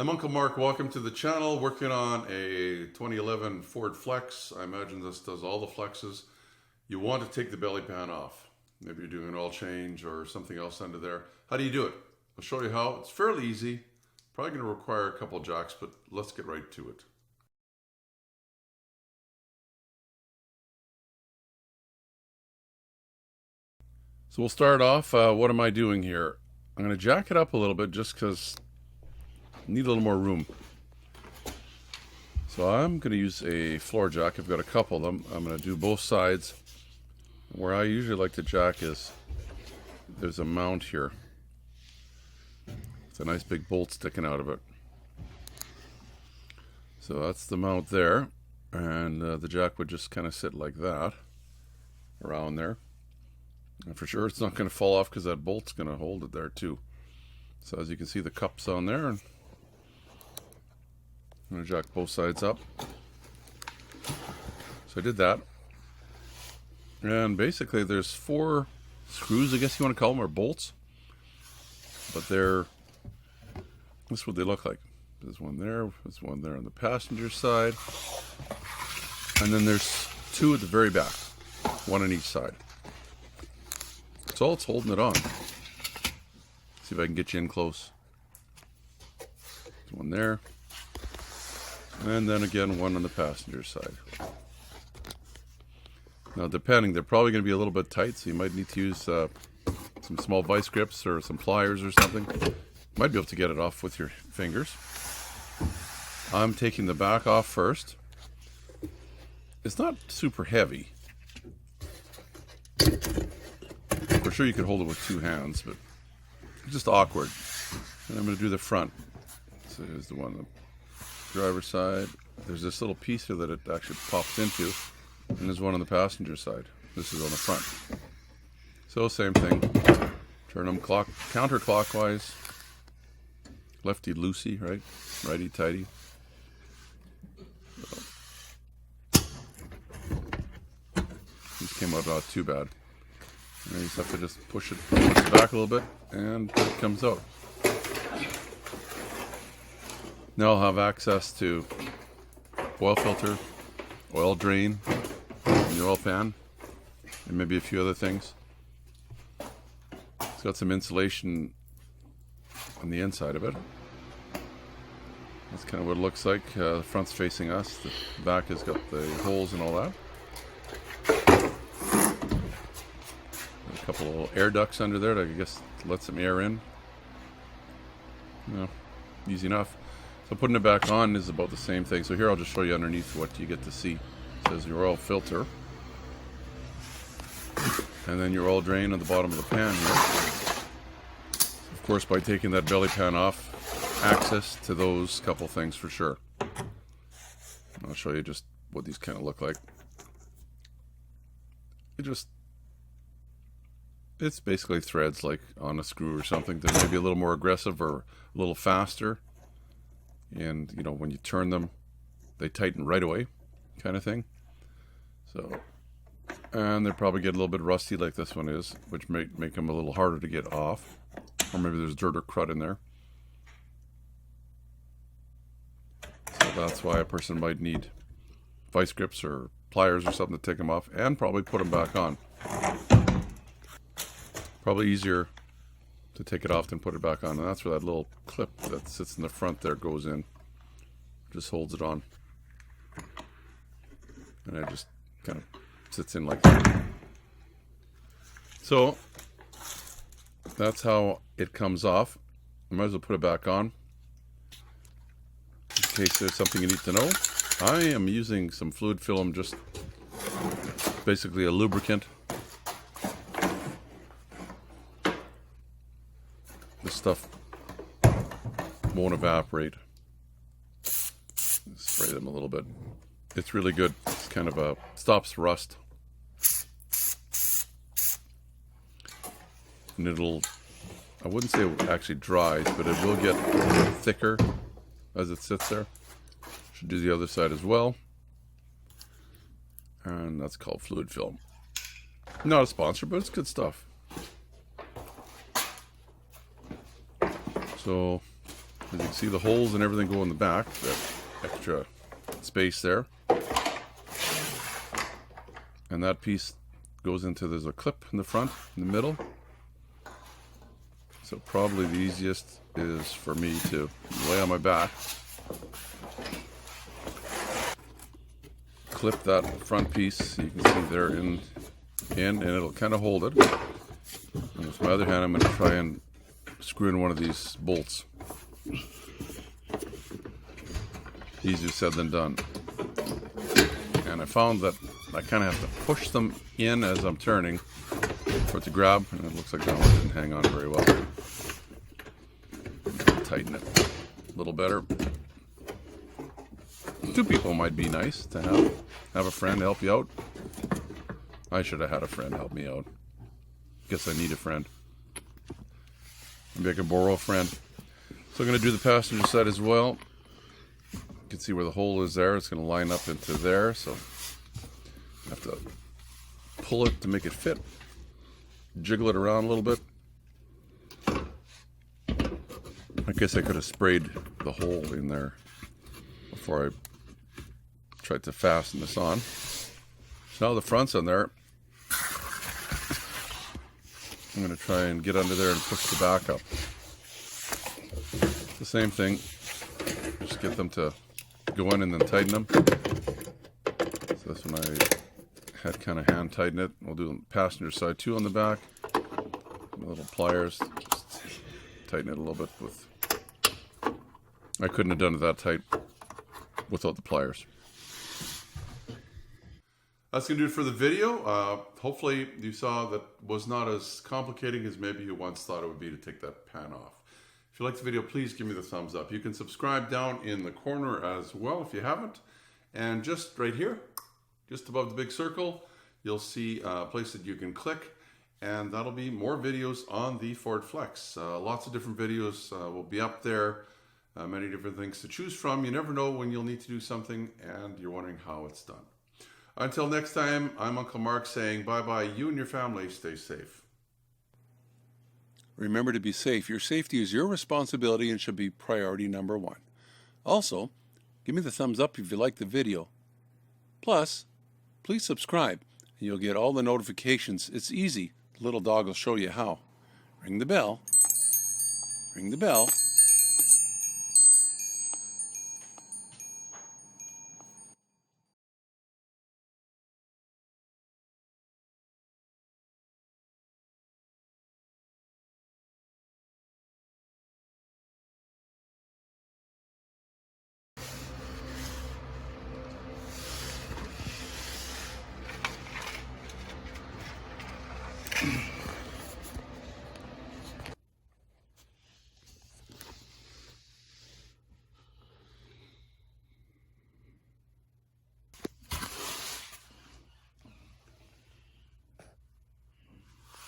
I'm Uncle Mark. Welcome to the channel. Working on a 2011 Ford Flex. I imagine this does all the Flexes. You want to take the belly pan off. Maybe you're doing an oil change or something else under there. How do you do it? I'll show you how. It's fairly easy. Probably going to require a couple jacks, but let's get right to it. So we'll start off. What am I doing here? I'm going to jack it up a little bit just because I need a little more room. So I'm going to use a floor jack. I've got a couple of them. I'm going to do both sides. Where I usually like to jack is there's a mount here. It's a nice big bolt sticking out of it. So that's the mount there. And the jack would just kind of sit like that around there. And for sure it's not going to fall off because that bolt's going to hold it there too. So as you can see, the cup's on there. And I'm going to jack both sides up. So I did that. And basically there's 4 screws, I guess you want to call them, or bolts. But this is what they look like. There's one there on the passenger side. And then there's 2 at the very back. 1 on each side. That's all it's holding it on. See if I can get you in close. There's one there. And then again, 1 on the passenger side. Now depending, they're probably going to be a little bit tight, so you might need to use some small vice grips or some pliers or something. You might be able to get it off with your fingers. I'm taking the back off first. It's not super heavy. For sure you could hold it with 2 hands, but it's just awkward. And I'm going to do the front. So here's the one on the driver's side. There's this little piece here that it actually pops into. And there's one on the passenger side. This is on the front. So same thing. Turn them counterclockwise. Lefty loosey, right? Righty tighty. So. These came out not too bad. And you just have to just push it back a little bit and it comes out. Now I'll have access to oil filter, oil drain, the oil pan, and maybe a few other things. It's got some insulation on the inside of it. That's kind of what it looks like. The front's facing us. The back has got the holes and all that. A couple of little air ducts under there to, I guess, let some air in. Easy enough. So putting it back on is about the same thing. So here I'll just show you underneath what you get to see. It says your oil filter. And then your oil drain on the bottom of the pan here. Of course, by taking that belly pan off, access to those couple things for sure. I'll show you just what these kind of look like. It's basically threads like on a screw or something. They're maybe a little more aggressive or a little faster. And, you know, when you turn them, they tighten right away kind of thing. So, and they probably get a little bit rusty like this one is, which may make them a little harder to get off. Or maybe there's dirt or crud in there. So that's why a person might need vice grips or pliers or something to take them off and probably put them back on. Probably easier to take it off than put it back on. And that's where that little clip that sits in the front there goes in. Just holds it on. And it just kind of sits in like that. So that's how it comes off. I might as well put it back on in case there's something you need to know. I am using some fluid film, just basically a lubricant. This stuff won't evaporate. Spray them a little bit. It's really good. It's kind of stops rust. And I wouldn't say it actually dries, but it will get thicker as it sits there. Should do the other side as well. And that's called fluid film. Not a sponsor, but it's good stuff. So As you can see, the holes and everything go in the back, that extra space there. And that piece goes into, there's a clip in the front, in the middle. So probably the easiest is for me to lay on my back, clip that front piece, you can see there in and it'll kind of hold it. And with my other hand, I'm going to try and screw in one of these bolts. Easier said than done. And I found that I kind of have to push them in as I'm turning for it to grab, and it looks like that one didn't hang on very well. Tighten it a little better. Two people might be nice to have a friend help you out. I should have had a friend help me out. Guess I need a friend. Maybe I can borrow a friend. So I'm going to do the passenger side as well. You can see where the hole is there. It's going to line up into there, so I have to pull it to make it fit. Jiggle it around a little bit. I guess I could have sprayed the hole in there before I tried to fasten this on. So now the front's on there. I'm going to try and get under there and push the back up. The same thing. Just get them to go in and then tighten them. So this one I had kind of hand tighten it. We'll do the passenger side too on the back. My little pliers. Just tighten it a little bit with... I couldn't have done it that tight without the pliers. That's going to do it for the video. Hopefully you saw that was not as complicating as maybe you once thought it would be to take that pan off. If you liked the video, please give me the thumbs up. You can subscribe down in the corner as well if you haven't. And just right here, just above the big circle, you'll see a place that you can click, and that'll be more videos on the Ford Flex. Lots of different videos will be up there. Many different things to choose from. You never know when you'll need to do something and you're wondering how it's done. Until next time, I'm Uncle Mark saying bye-bye. You and your family stay safe. Remember to be safe. Your safety is your responsibility and should be priority number one. Also, give me the thumbs up if you like the video. Plus, please subscribe and you'll get all the notifications. It's easy. The little dog will show you how. Ring the bell. Ring the bell.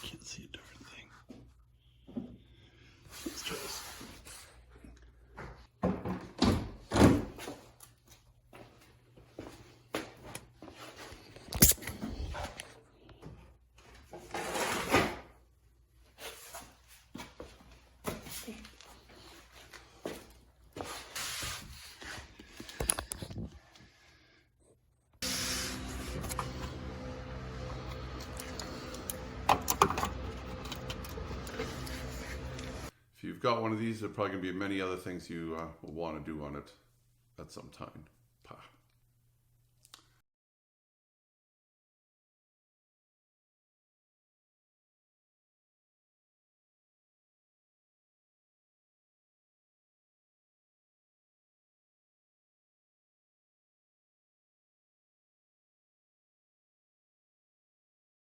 Can't see a darn thing. Let's try this. If you've got one of these, there are probably going to be many other things you will want to do on it at some time.